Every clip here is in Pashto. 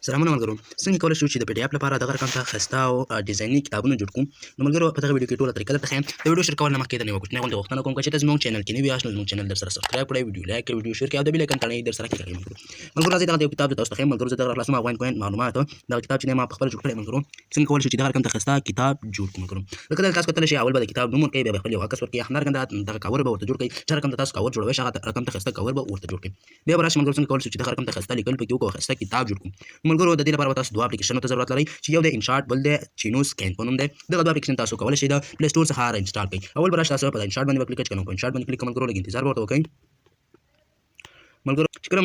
سلامونه ملګرو څنګه کولی شو چې د پی ډي اف لپاره دغه رقم ته ښایسته او ډیزایني کتابونه جوړ کړو نو ملګرو په دغه ویډیو کې ټوله طریقه درته ښیم د ویډیو شیر کول نه مخکې درنه یوه کوچنۍ غونډه غوښتنه کوم که چېرته زموږ چینل کې نوي یاست نو زموږ چینل درسره سبسکرایب کړئ ویډیو لایک کړئ ویډیو شیر کړئ او د بیل آیکن تڼۍ درسره کلیک کړئ ملګرو راځئ دغه یو کتاب درته ښیم ملګرو زه دغه خلاصوم افغان کوین معلومات دغه کتاب چې دی ما پخپله جوړ کړی ملګرو څنګه کولی شو چې دغه رقم ته ښایسته کتاب جوړ کړو ملګرو لکه دلته تاسو کتلی شئ اول به د کتاب نوم ورکوئ بیا به خپل یو عکس ورکوئ همدارنګه دغه کور به ورته جوړ کړئ چې رقم ته تاسو کور جوړوئ هغه رقم ته ښایسته کور به ورته جوړ کړئ بیا به راشئ ملګرو څنګه کولی شو چې دغه رقم ته ښایسته لیکل پکې وکړو ښایسته کتاب جوړ کړو ملګرو د دې لپاره به تاسو دوه اپلیکیشنونو ته ضرورت لرئ چې یو دی انشاټ بل دی چینو سکین په نوم دی دغه دوه اپلیکیشن تاسو کولی شئ د پلی سټور څخه را انسټال کړئ اول به راشئ تاسو په انشاټ باندې به کلیک کړئ په انشاټ باندې کلیک ملګرو لږ انتظار به ورته وکړئ ملګرو چې کله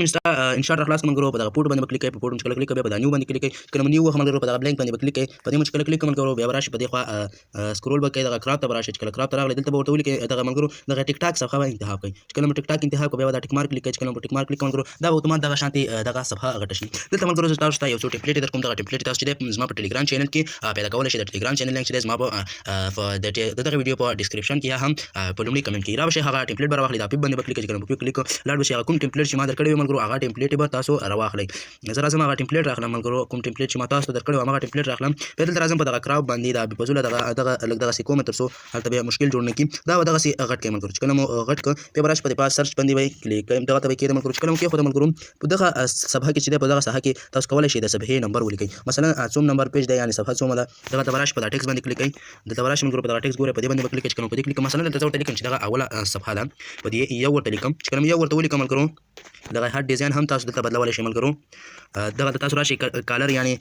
انشاټ راخلاص ملګرو په دغه پورټ باندې کلیک کړئ په پورټ چې کله کلیک کړئ په دا نیو باندې کلیک کړئ کله نیو وخت ملګرو په دغه بلینک باندې کلیک کړئ په دې چې کله کلیک ملګرو بیا راشي په دې خوا سکرول به کوئ دغه کراپ ته راشي چې کله کراپ ته راغلی دلته به ورته ولیکئ دغه ملګرو دغه ټیک ټاک صفحه به انتخاب کړئ چې کله مو ټیک ټاک انتخاب کړئ بیا دا ټیک مارک کلیک کړئ چې کله مو ټیک مارک کلیک ملګرو دا به اتومات دغه شانتي دغه صفحه غټه شي دلته ملګرو زه تاسو ته یو څو ټمپلیټ در کوم دغه ټمپلیټ تاسو چې زما په ټیلیګرام چینل کې پیدا کولی شئ د ټیلیګرام چینل لینک چې زما په دغه ویډیو په ډسکرپشن کې یا هم په لومړي کمنټ کې راوښئ هغه ټمپلیټ به راواخلئ دا پیپ باندې به کلیک کړئ چې کله مو پیپ کلیک لاړ به شي هغه کوم ټمپلیټ چې ما درکړی وي ملګرو هغه ټمپلیټ به تاسو راواخلئ زه راځم هغه ټمپلیټ راخلم ملګرو کوم ټمپلیټ چې ما تاسو ته درکړی وم هغه ټمپلیټ راخلم بیا دلته راځم په دغه کراپ باندې دا بېفضوله دغه لږ دغسې کومه تر څو هلته بیا مشکل جوړ نه کړي دا به دغسې غټ کړئ ملګرو چې کله مو غټ کړه بیا به راشي په دې پاس سرچ باندې به کلیک کړئ دغه ته به کېږدئ ملګرو چې کله مو کېښوده ملګرو په دغه صفحه کې چې دی په دغه ساحه کې تاسو کولی شئ د صفحې نمبر ولیکئ مثلا څوم نمبر پیج دی یعنې صفحه څومه ده دغه ته به راشي په دا ټکس باندې کلیک کړئ دلته به راشي ملګرو په دغه ټکس ګورئ په دې باندې به کلیک کړئ چې کله مو په دې کلیک مثلا دلته زه ورته لیکم چې دغه اوله صفحه ده په دې یو ورته لیکم چې کله مو یو ورته ولیکم ملګرو دغه هر ډیزاین هم تاسو دلته بدلولی شئ ملګرو دغه تاسو راشئ کالر یعنې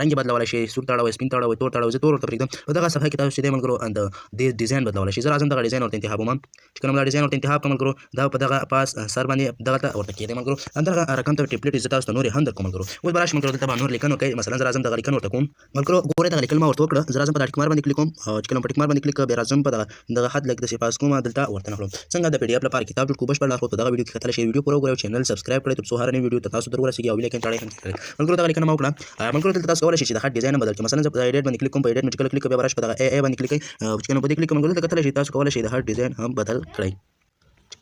رنګ یې بدلولی شئ سور تړوئ سپین تړوئ تور تړوئ زه تور ورته پرېږدم په دغه صفحه کې تاسو چې دی ملګرو د دې ډیزاین بدلولی شئ زه راځم دغه ډیزاین ورته انتخابوم چې کله مو دا ډیزاین ورته انتخاب کړم ملګرو دا په دغه پاس سر باندې دغه ته ورته کېږدئ ملګرو همدغه رقم ته ټمپلیټ زه تاسو ته نورې هم درکوم ملګرو اوس به راشئ ملګرو دلته به نور لیکنه وکړئ مثلا زه راځم دغه لیکنه ورته کوم ملګرو ګورئ دغه لیکل ما ورته وکړه زه راځم په دا ټیک مار باندې کلیک کوم چې کله په ټیک مار باندې کلیک بیا راځم په دغه خط لږ داسې پاس کوم دلته ورته نښلوم څنګه د پی ډي اف لپاره کتاب جوړ کړو بشپړ لارښود په دغه ویډیو کې کتلی شئ ویډیو پوره وګورئ او چینل سبسکرایب کړئ تر څو هره نوې ویډیو ته تاسو در ورسېږي او بیل آیکن تڼۍ هم کلیک کړئ ملګرو دغه لیکنه ما وکړه ملګرو دلته تاسو کولی شئ چې د خط ډیزاین هم بدل کړئ مثلا زه په ایډیټ باندې کلیک کوم په ایډیټ مې چې کله کلیک بیا راشي په دغه ای باندې کلیک کړئ چې کله په دې کلیک ملګرو دلته کتلی شئ تاسو کولی شئ د هر ډیزاین هم بدل کړئ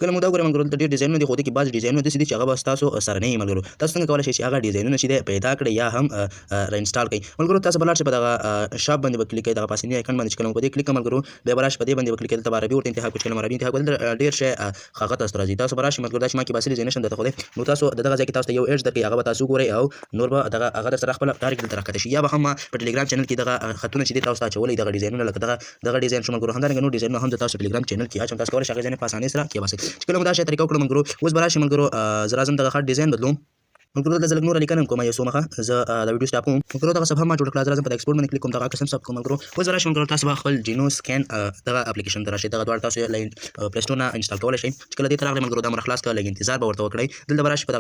کله مو دا وګورئ ملګرو دلته ډېر ډیزاینونه دي خو دې کې بعض ډیزاینونه داسې دي چې هغه به ستاسو سره نه وي ملګرو تاسو څنګه کولی شئ چې هغه ډیزاینونه چې دی پیدا کړئ یا هم راانسټال کړئ ملګرو تاسو به لاړ شئ په دغه شاپ باندې به کلیک کړئ دغه پاسني آیکن باندې چې کله مو په دې کلیک ملګرو بیا به راشئ په دې باندې به کلیک کړئ دلته به عربي ورته انتخاب کړئ چې کله مو عربي انتخاب کړئ دلته ډېر شی هغه تاسو ته راځي تاسو به راشئ ملګرو دا چې ما کې باسل ډیزاینیشن درته ښودی نو تاسو د دغه ځای کې تاسو ته یو ایډز درکوي هغه به تاسو وګورئ او نور به هغه در سره خپله ډایرکټ دلته راښکته شي یا به هم په ټیلیګرام چینل کې دغه خطونه چې دي تاسو ته اچولی دغه ډیزاینونه لکه دغه ډیزاین شو ملګرو همدارنګه نور ډیزاینونه هم د تاسو ټیلیګرام چینل کې اچوم تاسو کولی شئ هغې ځای په اسانۍ سره کېباسئ چې کله مو دا شی طریقه وکړو ملګرو اوس به راشئ ملګرو زه راځم دغه خط ډیزاین بدلوم ملګرو دلته زه لږ نوره لیکنه هم کوم یو څو مخه زه دا ویډیو سټاپ کوم ملګرو دغه صفحه ما جوړه کړه زه راځم په د ایکسپورټ باندې کلیک کوم دغه عکس هم ثبت کوم ملګرو اوس به راشئ ملګرو تاسو به خپل جینو سکین دغه اپلیکیشن ته راشئ دغه دواړه تاسو پلی سټور نه انسټال کولی شئ چې کله دې ته راغلی ملګرو دا مو راخلاص کړه لږ انتظار به ورته وکړئ دلته به راشئ په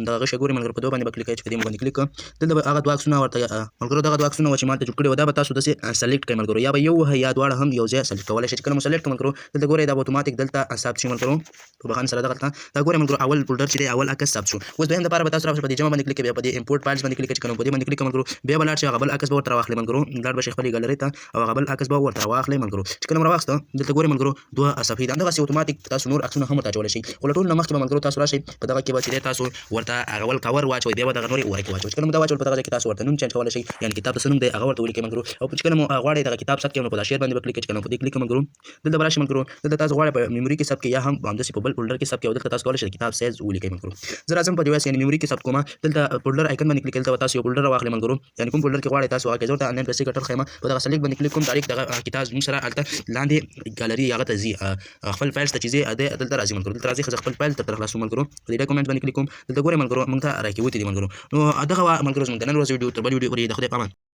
دغه شی ګورئ ملګرو په دوه باندې به کلیک کوئ چې په دې باندې کلیک کړه دلته به هغه دوه عکسونه ورته ملګرو دغه دوه عکسونه چې ما ته جوړ کړي وو دا به تاسو داسې سلیکټ کړئ ملګرو یا به یو وهئ یا دواړه هم یو ځای سلیکټ کولی شئ چې کله مو سلیکټ کړه ملګرو دلته ګورئ دا به اتوماتیک دلته ثبت شي ملګرو په بخښنې سره دغلته دا ګورئ ملګرو اول فولډر چې دی اول عکس ثبت شو اوس دویم دپاره به تاسو راشئ په دې جمع باندې کلیک بیا په دې امپورټ فایلز باندې کلیک چې کله په دې باندې کلیک ملګرو بیا به لاړ شئ هغه بل عکس به ورته راواخلئ ملګرو لاړ به شئ خپلې ګالرۍ ته او هغه بل عکس به ورته راواخلئ ملګرو چې کله مو راواخیسته دلته ګورئ ملګرو دوه صفحې دي همدغسې اتوماتیک تاسو نور عکسونه هم ورته اچولی شئ خو له ټولو نه مخکې به ملګرو تاسو راشئ په دغه کې به چې دی تاسو ورته هغه ول کور واچوئ بیا به دغه نورې ورقې واچوئ چې کله مو دا واچول په دغه ځای کې تاسو ورته نوم چینج کولی شئ یعنې کتاب ته څه نوم دی هغه ورته ولیکئ ملګرو او چې کله مو غواړئ دغه کتاب ثبت کړئ نو په دا شیر باندې به کلیک کړئ چې کله مو په دې کلیک ملګرو دلته به راشئ ملګرو دلته تاسو غواړئ په میموري کې ثبت کړئ یا هم همداسې په بل فولډر کې ثبت کړئ او دلته تاسو کولی شئ د کتاب سایز ولیکئ ملګرو زه راځم په ډیوایس یعنې میموري کې ثبت کوم دلته فولډر آیکن باندې کلیک دلته تاسو یو فولډر راواخلئ ملګرو یعنې کوم فولډر کې غواړئ تاسو هغه کې زه ورته آنلاین پیسې ګټل ښیم په دغه سلیکټ باندې کلیک کوم ډایرکټ دغه کتاب زموږ سره هلته لاندې ګالري هغه ته ځي خپل فایلز ته چې ځي دلته راځي ملګرو دلته راځي ښه زه خپل فایل درته خلاصوم ملګرو په دې ډاکومنټ باندې کلیک کوم دلته ګورئ ملګرو موږ ته راکېوتې دي ملګرو نو دغه وه ملګرو زموږ د نن ورځې ویډیو تر بل ویډیو پورې د خدای په امان